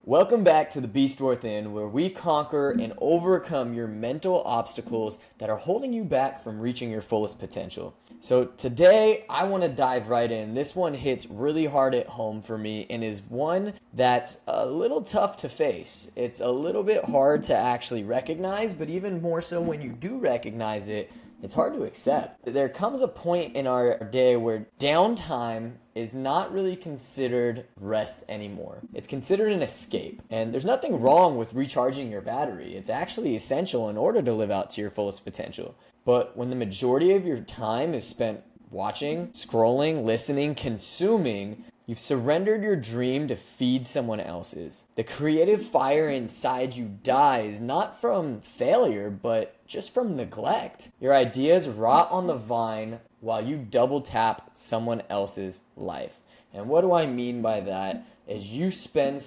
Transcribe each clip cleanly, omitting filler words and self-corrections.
Welcome back to the Beast Within, where we conquer and overcome your mental obstacles that are holding you back from reaching your fullest potential. So today, I want to dive right in. This one hits really hard at home for me and is one that's a little tough to face. It's a little bit hard to actually recognize, but even more so when you do recognize it, it's hard to accept. There comes a point in our day where downtime is not really considered rest anymore. It's considered an escape. And there's nothing wrong with recharging your battery. It's actually essential in order to live out to your fullest potential. But when the majority of your time is spent watching, scrolling, listening, consuming, you've surrendered your dream to feed someone else's. The creative fire inside you dies not from failure, but just from neglect. Your ideas rot on the vine while you double tap someone else's life. And what do I mean by that? Is you spend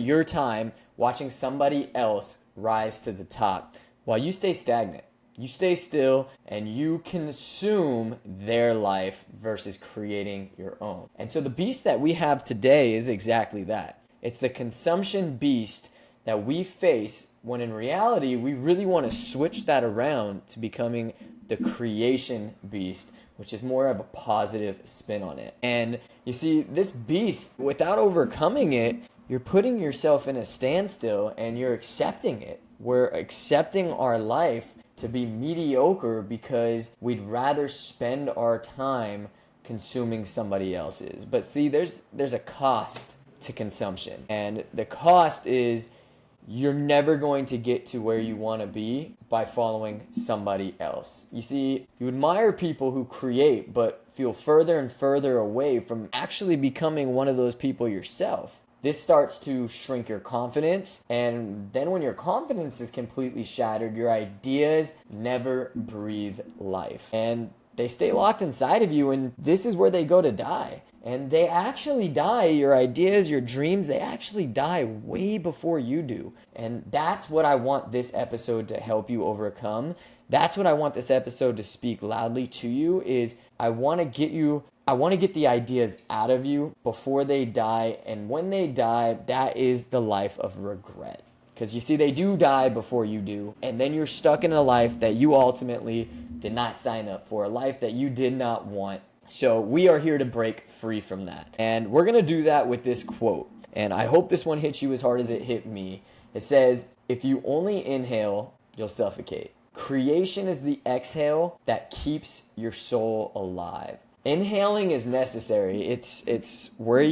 your time watching somebody else rise to the top while you stay stagnant. You stay still and you consume their life versus creating your own. And so the beast that we have today is exactly that. It's the consumption beast that we face when in reality we really want to switch that around to becoming the creation beast, which is more of a positive spin on it. And you see, this beast, without overcoming it, you're putting yourself in a standstill and you're accepting it. We're accepting our life to be mediocre because we'd rather spend our time consuming somebody else's. But see, there's a cost to consumption. And the cost is you're never going to get to where you want to be by following somebody else. You see, you admire people who create but feel further and further away from actually becoming one of those people yourself. This starts to shrink your confidence, and then when your confidence is completely shattered, your ideas never breathe life. And they stay locked inside of you, and this is where they go to die. And they actually die, your ideas, your dreams, they actually die way before you do. And that's what I want this episode to help you overcome. That's what I want this episode to speak loudly to you is I want to get the ideas out of you before they die. And when they die, that is the life of regret. Because you see, they do die before you do. And then you're stuck in a life that you ultimately did not sign up for, a life that you did not want. So we are here to break free from that. And we're going to do that with this quote. And I hope this one hits you as hard as it hit me. It says, if you only inhale, you'll suffocate. Creation is the exhale that keeps your soul alive. Inhaling is necessary. It's where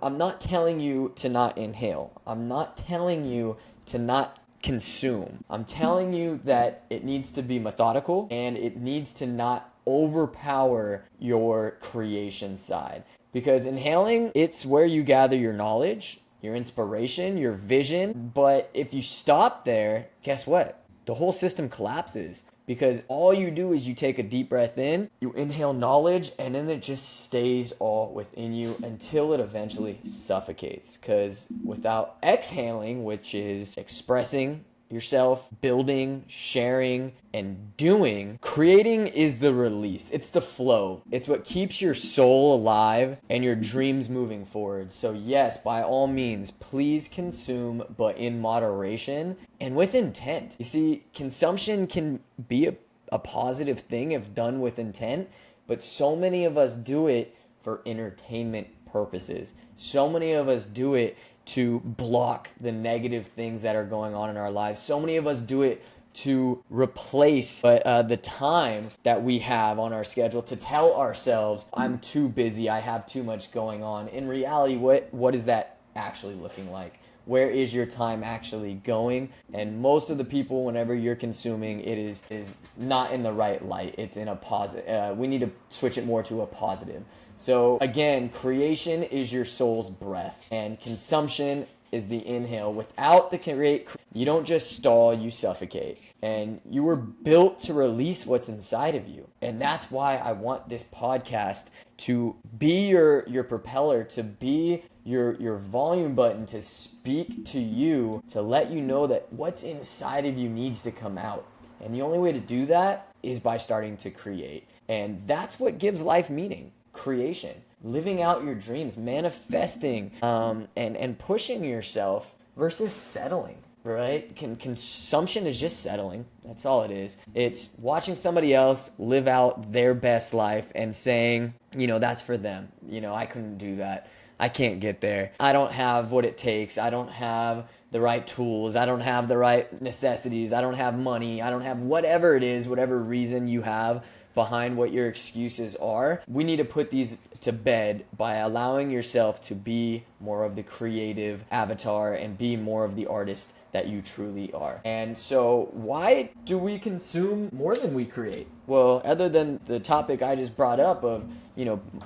I'm not telling you to not inhale. I'm not telling you to not consume. I'm telling you that it needs to be methodical and it needs to not overpower your creation side. Because inhaling, it's where you gather your knowledge, your inspiration, your vision. But if you stop there, guess what? The whole system collapses. Because all you do is you take a deep breath in, you inhale knowledge, and then it just stays all within you until it eventually suffocates. Because without exhaling, which is expressing yourself, building, sharing, and doing, creating is the release. It's the flow. It's what keeps your soul alive and your dreams moving forward. So yes, by all means, please consume, but in moderation and with intent. You see, consumption can be a positive thing if done with intent, but so many of us do it for entertainment purposes. So many of us do it to block the negative things that are going on in our lives. So many of us do it to replace the time that we have on our schedule to tell ourselves, I'm too busy, I have too much going on. In reality, what is that actually looking like? Where is your time actually going? And most of the people, whenever you're consuming, it is not in the right light. It's in a positive. We need to switch it more to a positive. So again, creation is your soul's breath, and consumption is the inhale. Without the create, you don't just stall, you suffocate. And you were built to release what's inside of you. And that's why I want this podcast to be your propeller, to be your volume button, to speak to you, to let you know that what's inside of you needs to come out. And the only way to do that is by starting to create. And that's what gives life meaning. Creation. living out your dreams, manifesting, and pushing yourself versus settling. Right? Consumption is just settling. That's all it is. It's watching somebody else live out their best life and saying, that's for them. I couldn't do that. I can't get there. I don't have what it takes. I don't have the right tools. I don't have the right necessities. I don't have money. I don't have whatever it is, whatever reason you have behind what your excuses are. We need to put these to bed by allowing yourself to be more of the creative avatar and be more of the artist that you truly are. And so why do we consume more than we create? Well, other than the topic I just brought up of,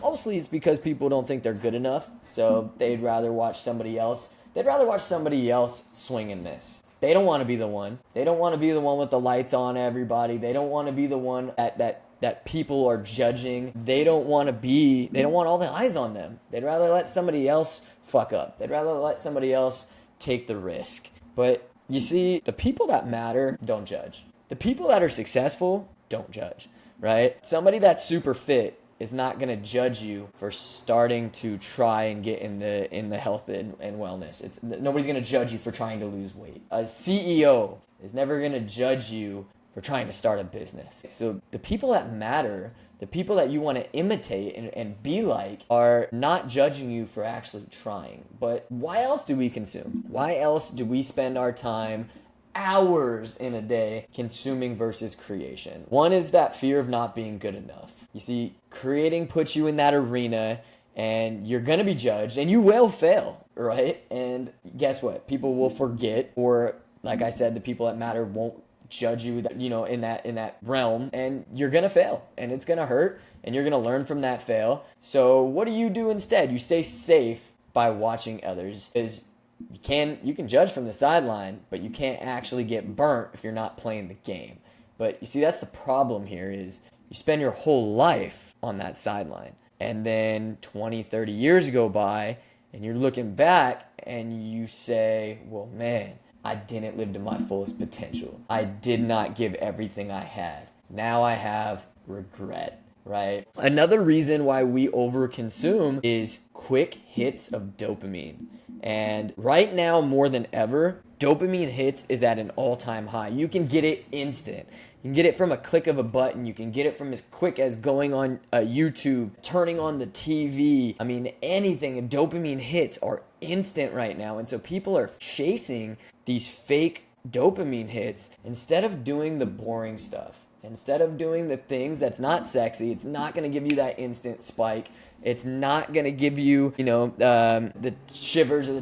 mostly it's because people don't think they're good enough. So they'd rather watch somebody else. They'd rather watch somebody else swing and miss. They don't want to be the one. They don't want to be the one with the lights on everybody. They don't want to be the one that people are judging. They don't want all the eyes on them. They'd rather let somebody else fuck up. They'd rather let somebody else take the risk. But you see, the people that matter don't judge. The people that are successful don't judge, right? Somebody that's super fit is not going to judge you for starting to try and get in the health and wellness. Nobody's going to judge you for trying to lose weight. A CEO is never going to judge you for trying to start a business. So the people that matter, the people that you want to imitate and be like, are not judging you for actually trying. But why else do we consume? Why else do we spend our time hours in a day consuming versus creation? One is that fear of not being good enough. You see, creating puts you in that arena and you're going to be judged and you will fail, right? And guess what? People will forget, or like I said, the people that matter won't judge you, in that realm, and you're gonna fail and it's gonna hurt and you're gonna learn from that fail. So what do you do instead? You stay safe by watching others, because you can judge from the sideline, but you can't actually get burnt if you're not playing the game. But you see, that's the problem here, is you spend your whole life on that sideline, and then 20-30 years go by and you're looking back and you say, well, man, I didn't live to my fullest potential. I did not give everything I had. Now I have regret, right? Another reason why we overconsume is quick hits of dopamine. And right now, more than ever, dopamine hits is at an all-time high. You can get it instant. You can get it from a click of a button. You can get it from as quick as going on YouTube, turning on the TV. I mean, anything. Dopamine hits are instant right now. And so people are chasing these fake dopamine hits instead of doing the boring stuff. Instead of doing the things that's not sexy, it's not going to give you that instant spike. It's not going to give you, the shivers or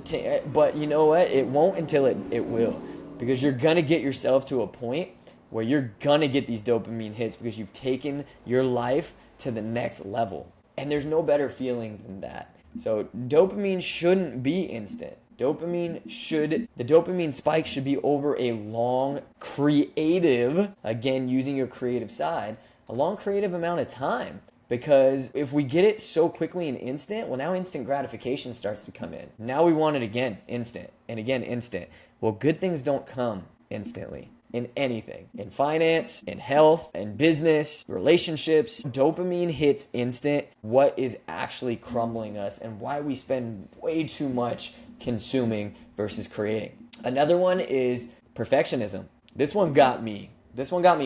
but you know what? It won't until it will. Because you're going to get yourself to a point where you're going to get these dopamine hits because you've taken your life to the next level. And there's no better feeling than that. So dopamine shouldn't be instant. The dopamine spike should be over a long, creative, again, using your creative side, a long creative amount of time. Because if we get it so quickly and instant, well, now instant gratification starts to come in. Now we want it again, instant, and again, instant. Well, good things don't come instantly. In anything, in finance, in health, in business, relationships, dopamine hits instant. What is actually crumbling us and why we spend way too much consuming versus creating. Another one is perfectionism. This one got me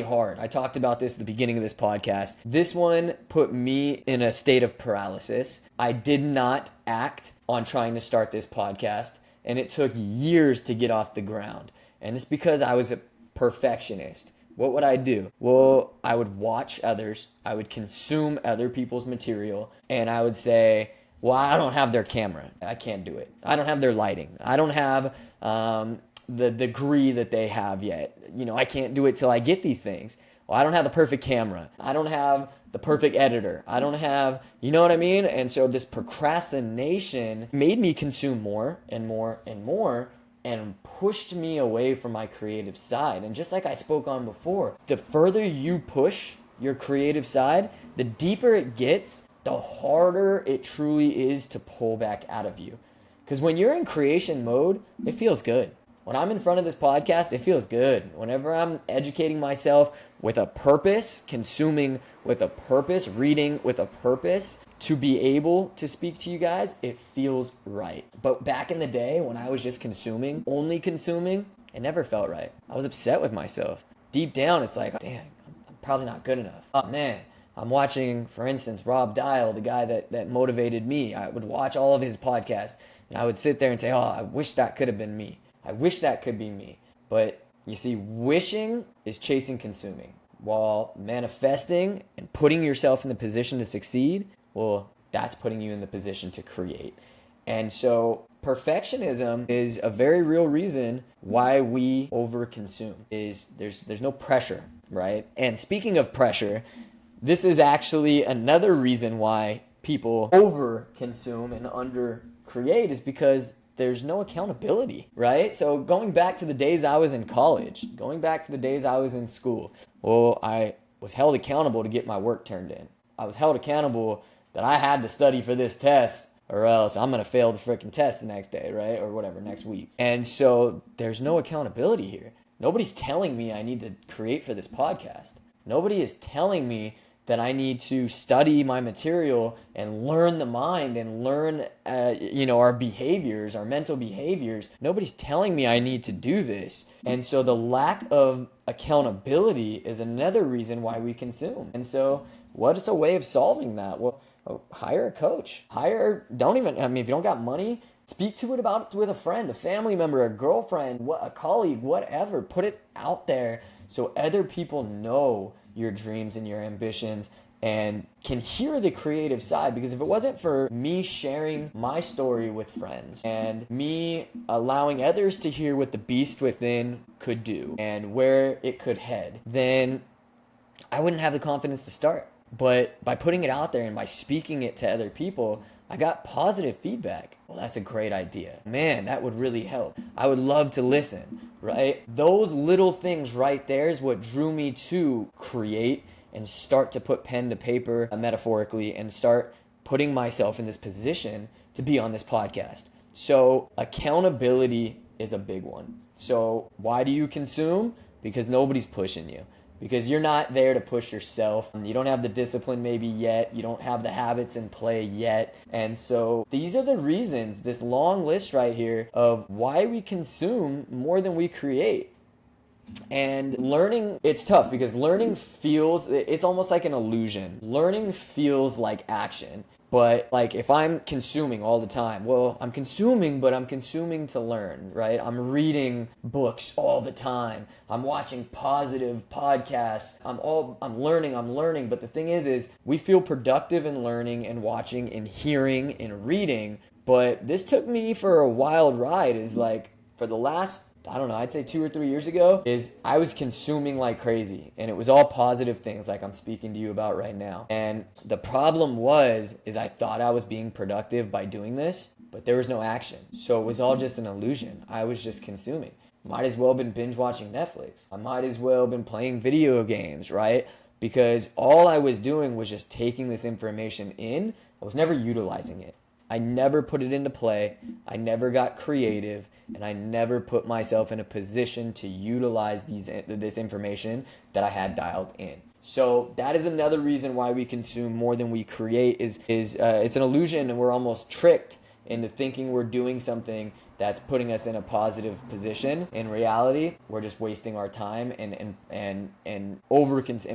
hard. I talked about this at the beginning of this podcast. This one put me in a state of paralysis. I did not act on trying to start this podcast, and it took years to get off the ground. And it's because I was a perfectionist. What would I do? Well, I would watch others. I would consume other people's material, and I would say, well, I don't have their camera. I can't do it. I don't have their lighting. I don't have the degree that they have yet. I can't do it till I get these things. Well, I don't have the perfect camera. I don't have the perfect editor. I don't have, you know what I mean? And so this procrastination made me consume more and more and more, and pushed me away from my creative side. And just like I spoke on before, the further you push your creative side, the deeper it gets, the harder it truly is to pull back out of you. Because when you're in creation mode, it feels good. When I'm in front of this podcast, it feels good. Whenever I'm educating myself, with a purpose, consuming with a purpose, reading with a purpose to be able to speak to you guys, it feels right. But back in the day when I was just consuming, only consuming, it never felt right. I was upset with myself. Deep down, it's like, damn, I'm probably not good enough. Oh man, I'm watching, for instance, Rob Dial, the guy that motivated me. I would watch all of his podcasts and I would sit there and say, oh, I wish that could have been me. I wish that could be me. But you see, wishing is chasing consuming, while manifesting and putting yourself in the position to succeed, well, that's putting you in the position to create. And so perfectionism is a very real reason why we overconsume. Is there's no pressure, right? And speaking of pressure, this is actually another reason why people overconsume and undercreate, is because there's no accountability, right? So going back to the days I was in college, going back to the days I was in school, well, I was held accountable to get my work turned in. I was held accountable that I had to study for this test or else I'm going to fail the freaking test the next day, right? Or whatever, next week. And so there's no accountability here. Nobody's telling me I need to create for this podcast. Nobody is telling me that I need to study my material and learn the mind and learn, our behaviors, our mental behaviors. Nobody's telling me I need to do this. And so the lack of accountability is another reason why we consume. And so what is a way of solving that? Well, hire a coach. If you don't got money, speak to it about it with a friend, a family member, a girlfriend, a colleague, whatever. Put it out there so other people know your dreams and your ambitions and can hear the creative side. Because if it wasn't for me sharing my story with friends and me allowing others to hear what the beast within could do and where it could head, then I wouldn't have the confidence to start. But by putting it out there and by speaking it to other people, I got positive feedback. Well, that's a great idea. Man, that would really help. I would love to listen, right? Those little things right there is what drew me to create and start to put pen to paper, metaphorically, and start putting myself in this position to be on this podcast. So accountability is a big one. So why do you consume? Because nobody's pushing you. Because you're not there to push yourself. You don't have the discipline maybe yet. You don't have the habits in play yet. And so these are the reasons, this long list right here of why we consume more than we create. And learning, it's tough because learning it's almost like an illusion. Learning feels like action. But like if I'm consuming all the time, well, I'm consuming, but I'm consuming to learn, right? I'm reading books all the time. I'm watching positive podcasts. I'm learning. But the thing is we feel productive in learning and watching and hearing and reading. But this took me for a wild ride. Is like for the last, I don't know, I'd say 2 or 3 years ago, is I was consuming like crazy. And it was all positive things like I'm speaking to you about right now. And the problem is I thought I was being productive by doing this, but there was no action. So it was all just an illusion. I was just consuming. Might as well have been binge watching Netflix. I might as well have been playing video games, right? Because all I was doing was just taking this information in. I was never utilizing it. I never put it into play. I never got creative, and I never put myself in a position to utilize this information that I had dialed in. So that is another reason why we consume more than we create. It's an illusion, and we're almost tricked into thinking we're doing something that's putting us in a positive position. In reality, we're just wasting our time and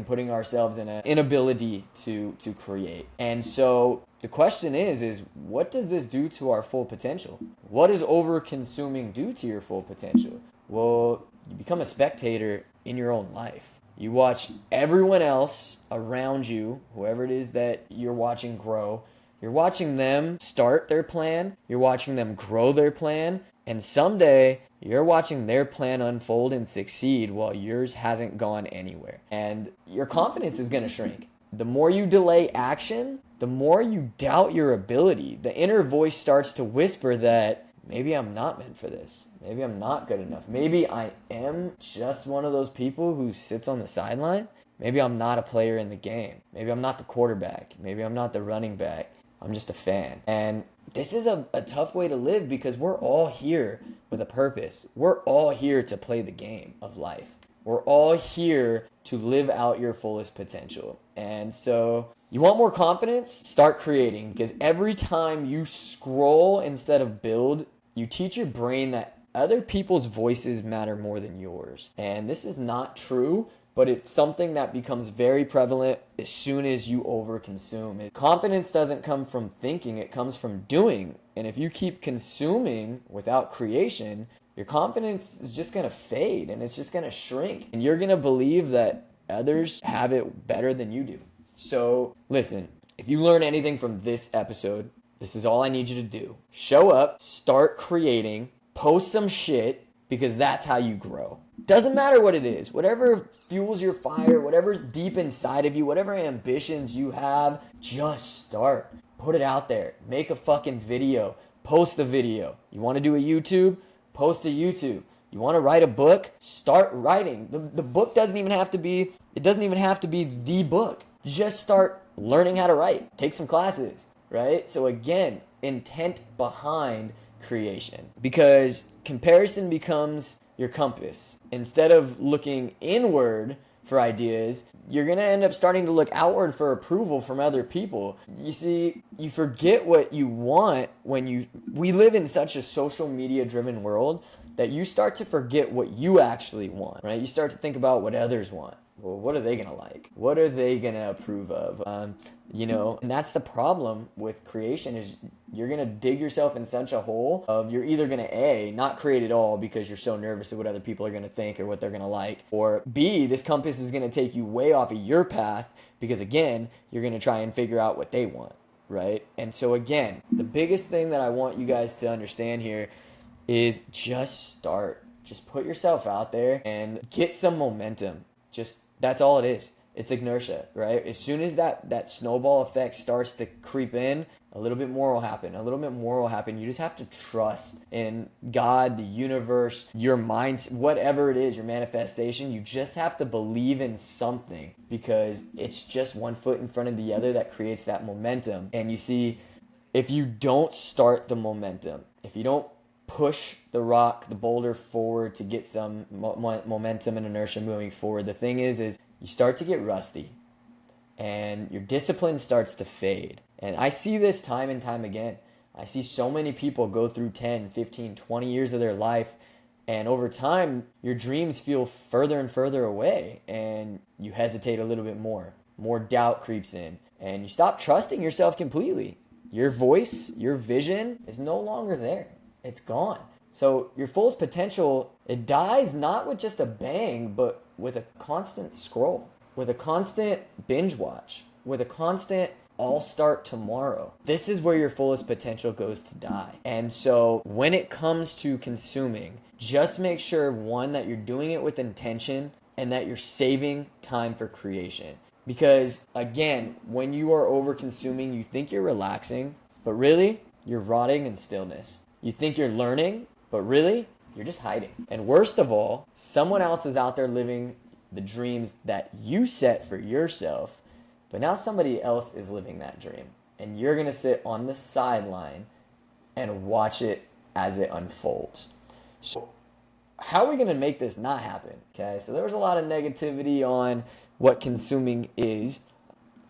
putting ourselves in an inability to create. And so the question is what does this do to our full potential? What does over-consuming do to your full potential? Well, you become a spectator in your own life. You watch everyone else around you, whoever it is that you're watching grow. You're watching them start their plan. You're watching them grow their plan. And someday, you're watching their plan unfold and succeed while yours hasn't gone anywhere. And your confidence is going to shrink. The more you delay action, the more you doubt your ability. The inner voice starts to whisper that maybe I'm not meant for this. Maybe I'm not good enough. Maybe I am just one of those people who sits on the sideline. Maybe I'm not a player in the game. Maybe I'm not the quarterback. Maybe I'm not the running back. I'm just a fan. And this is a tough way to live because we're all here with a purpose. We're all here to play the game of life. We're all here to live out your fullest potential. And so you want more confidence? Start creating, because every time you scroll instead of build, you teach your brain that other people's voices matter more than yours. And this is not true, but it's something that becomes very prevalent as soon as you overconsume. Confidence doesn't come from thinking, it comes from doing. And if you keep consuming without creation, your confidence is just going to fade and it's just going to shrink. And you're going to believe that others have it better than you do. So listen, if you learn anything from this episode, this is all I need you to do. Show up, start creating, post some shit, because that's how you grow. Doesn't matter what it is. Whatever fuels your fire, whatever's deep inside of you, whatever ambitions you have, just start. Put it out there. Make a fucking video. Post the video. You want to do a YouTube? Post a YouTube. You want to write a book? Start writing. The book doesn't even have to be the book. Just start learning how to write. Take some classes, right? So again, intent behind creation, because comparison becomes your compass. Instead of looking inward for ideas, you're going to end up starting to look outward for approval from other people. You see, you forget what you want we live in such a social media driven world that you start to forget what you actually want, right? You start to think about what others want. Well, what are they going to like? What are they going to approve of? And that's the problem with creation, is you're going to dig yourself in such a hole of, you're either going to A, not create at all because you're so nervous of what other people are going to think or what they're going to like, or B, this compass is going to take you way off of your path because, again, you're going to try and figure out what they want, right? And so, again, the biggest thing that I want you guys to understand here is just start. Just put yourself out there and get some momentum. That's all it is. It's inertia, right? As soon as that snowball effect starts to creep in, a little bit more will happen. You just have to trust in God, the universe, your mind, whatever it is, your manifestation. You just have to believe in something, because it's just one foot in front of the other that creates that momentum. And you see, if you don't start the momentum, if you don't push the boulder forward to get some momentum and inertia moving forward, the thing is you start to get rusty and your discipline starts to fade. And I see this time and time again. I see so many people go through 10, 15, 20 years of their life, and over time your dreams feel further and further away, and you hesitate a little bit more doubt creeps in, and you stop trusting yourself completely. Your voice, your vision is no longer there. It's gone. So your fullest potential, it dies not with just a bang, but with a constant scroll, with a constant binge watch, with a constant I'll start tomorrow. This is where your fullest potential goes to die. And so when it comes to consuming, just make sure, one, that you're doing it with intention and that you're saving time for creation. Because again, when you are over consuming, you think you're relaxing, but really you're rotting in stillness. You think you're learning, but really, you're just hiding. And worst of all, someone else is out there living the dreams that you set for yourself, but now somebody else is living that dream. And you're going to sit on the sideline and watch it as it unfolds. So how are we going to make this not happen? Okay, so there was a lot of negativity on what consuming is.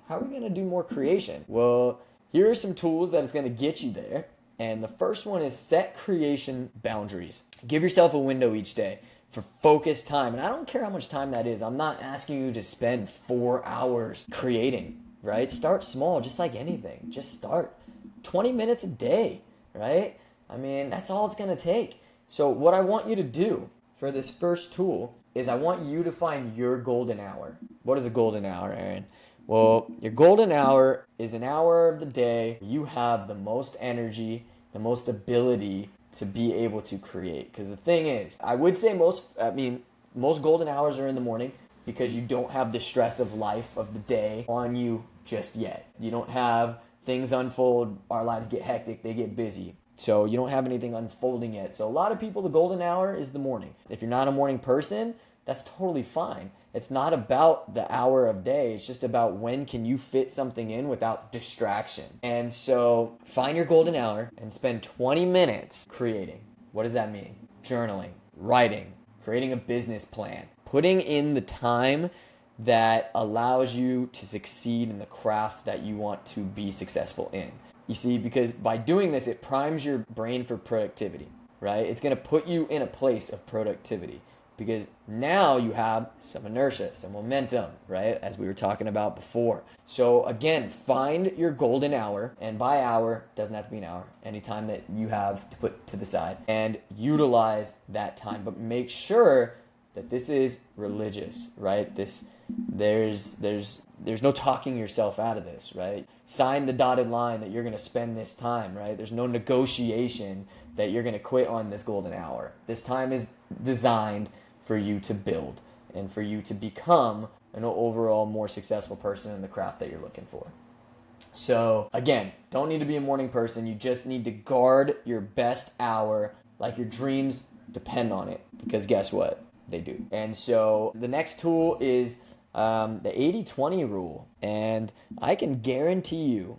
How are we going to do more creation? Well, here are some tools that is going to get you there. And the first one is set creation boundaries. Give yourself a window each day for focused time. And I don't care how much time that is. I'm not asking you to spend 4 hours creating, right? Start small, just like anything. Just start. 20 minutes a day, right? I mean, that's all it's going to take. So what I want you to do for this first tool is I want you to find your golden hour. What is a golden hour, Aaron? Well, your golden hour is an hour of the day you have the most energy, the most ability to be able to create. Because the thing is, I would say most golden hours are in the morning, because you don't have the stress of life of the day on you just yet. You don't have things unfold. Our lives get hectic, they get busy. So you don't have anything unfolding yet. So a lot of people, the golden hour is the morning. If you're not a morning person, that's totally fine. It's not about the hour of day. It's just about when can you fit something in without distraction. And so find your golden hour and spend 20 minutes creating. What does that mean? Journaling, writing, creating a business plan, putting in the time that allows you to succeed in the craft that you want to be successful in. You see, because by doing this, it primes your brain for productivity, right? It's going to put you in a place of productivity because now you have some inertia, some momentum, right? As we were talking about before. So again, find your golden hour, and by hour, doesn't have to be an hour, any time that you have to put to the side, and utilize that time. But make sure that this is religious, right? There's no talking yourself out of this, right? Sign the dotted line that you're going to spend this time, right? There's no negotiation that you're going to quit on this golden hour. This time is designed for you to build and for you to become an overall more successful person in the craft that you're looking for. So again, don't need to be a morning person. You just need to guard your best hour like your dreams depend on it, because guess what? They do. And so the next tool is the 80-20 rule. And I can guarantee you,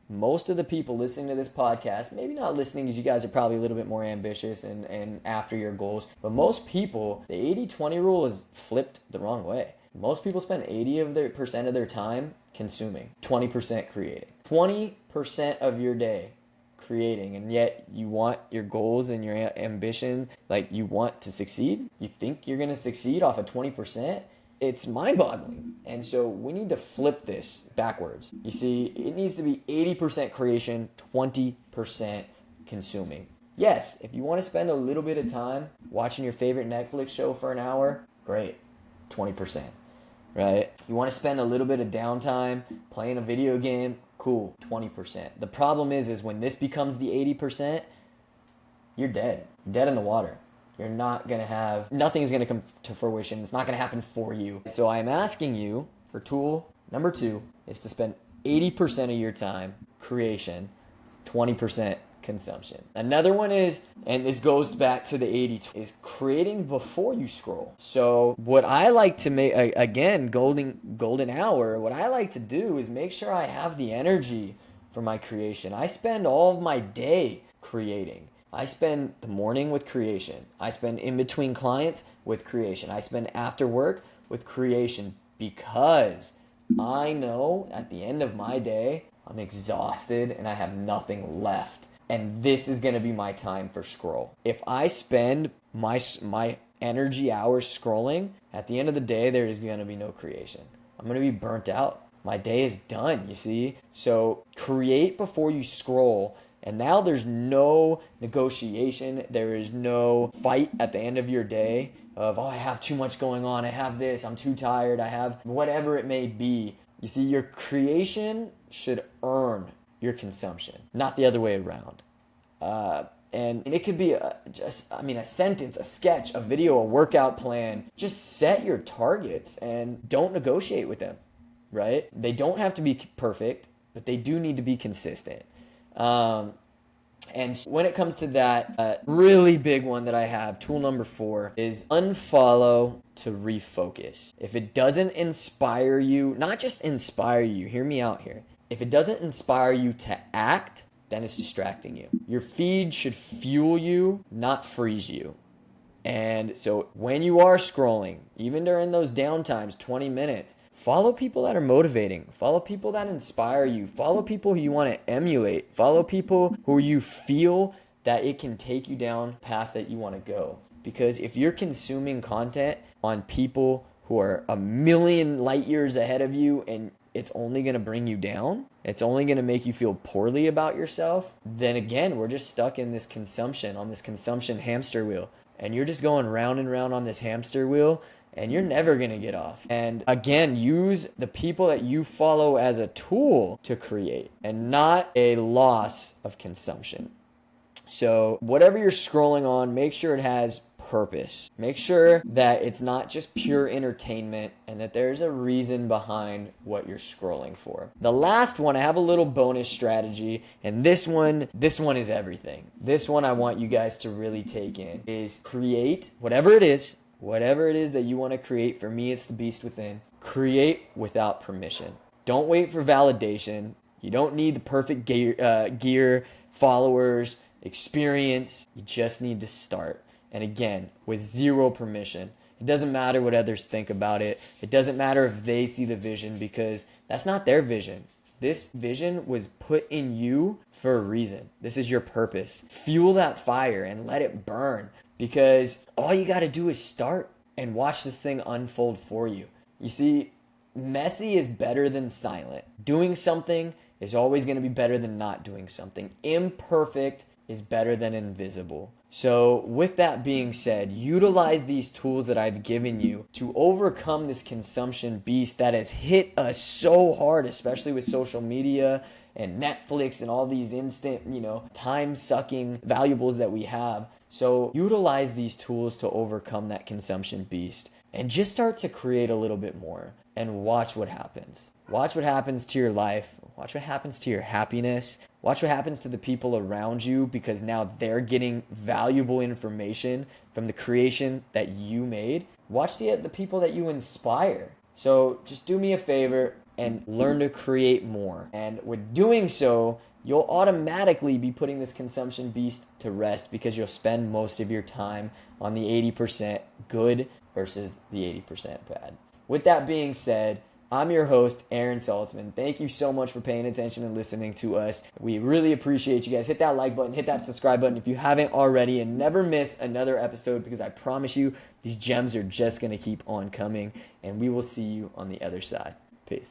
most of the people listening to this podcast, maybe not listening because you guys are probably a little bit more ambitious and after your goals, but most people, the 80-20 rule is flipped the wrong way. Most people spend 80% of their time consuming, 20% creating. 20% of your day creating, and yet you want your goals and your ambition, like you want to succeed. You think you're going to succeed off of 20%? It's mind-boggling. And so we need to flip this backwards. You see, it needs to be 80% creation, 20% consuming. Yes, if you want to spend a little bit of time watching your favorite Netflix show for an hour, great, 20%, right? You want to spend a little bit of downtime playing a video game, cool, 20%. The problem is when this becomes the 80%, you're dead. You're dead in the water. You're not going to have, nothing is going to come to fruition. It's not going to happen for you. So I'm asking you for tool number 2 is to spend 80% of your time creation, 20% consumption. Another one is, and this goes back to the 80, is creating before you scroll. So what I like to make, again, golden hour, what I like to do is make sure I have the energy for my creation. I spend all of my day creating. I spend the morning with creation. I spend in between clients with creation. I spend after work with creation, because I know at the end of my day, I'm exhausted and I have nothing left. And this is going to be my time for scroll. If I spend my energy hours scrolling, at the end of the day, there is going to be no creation. I'm going to be burnt out. My day is done, you see? So create before you scroll. And now there's no negotiation. There is no fight at the end of your day of, oh, I have too much going on. I have this. I'm too tired. I have whatever it may be. You see, your creation should earn your consumption, not the other way around. And it could be a sentence, a sketch, a video, a workout plan. Just set your targets and don't negotiate with them, right? They don't have to be perfect, but they do need to be consistent. And when it comes to that, really big one that I have, tool number 4, is unfollow to refocus. If it doesn't inspire you, not just inspire you, hear me out here. If it doesn't inspire you to act, then it's distracting you. Your feed should fuel you, not freeze you. And so when you are scrolling, even during those downtimes, 20 minutes, follow people that are motivating. Follow people that inspire you. Follow people who you want to emulate. Follow people who you feel that it can take you down the path that you want to go. Because if you're consuming content on people who are a million light years ahead of you and it's only going to bring you down, it's only going to make you feel poorly about yourself, then again, we're just stuck in this consumption, on this consumption hamster wheel. And you're just going round and round on this hamster wheel, and you're never going to get off. And again, use the people that you follow as a tool to create and not a loss of consumption. So whatever you're scrolling on, make sure it has purpose. Make sure that it's not just pure entertainment and that there's a reason behind what you're scrolling for. The last one, I have a little bonus strategy, and this one is everything. This one I want you guys to really take in is create whatever it is that you want to create. For me, it's the beast within. Create without permission. Don't wait for validation. You don't need the perfect gear, followers, experience. You just need to start. And again, with zero permission. It doesn't matter what others think about it. It doesn't matter if they see the vision, because that's not their vision. This vision was put in you for a reason. This is your purpose. Fuel that fire and let it burn, because all you got to do is start and watch this thing unfold for you. You see, messy is better than silent. Doing something is always going to be better than not doing something. Imperfect is better than invisible. So with that being said, utilize these tools that I've given you to overcome this consumption beast that has hit us so hard, especially with social media and Netflix and all these instant, time-sucking valuables that we have. So utilize these tools to overcome that consumption beast and just start to create a little bit more and watch what happens. Watch what happens to your life. Watch what happens to your happiness. Watch what happens to the people around you, because now they're getting valuable information from the creation that you made. Watch the people that you inspire. So just do me a favor and learn to create more. And with doing so, you'll automatically be putting this consumption beast to rest, because you'll spend most of your time on the 80% good versus the 80% bad. With that being said, I'm your host, Aaron Saltzman. Thank you so much for paying attention and listening to us. We really appreciate you guys. Hit that like button, hit that subscribe button if you haven't already, and never miss another episode, because I promise you, these gems are just going to keep on coming, and we will see you on the other side. Peace.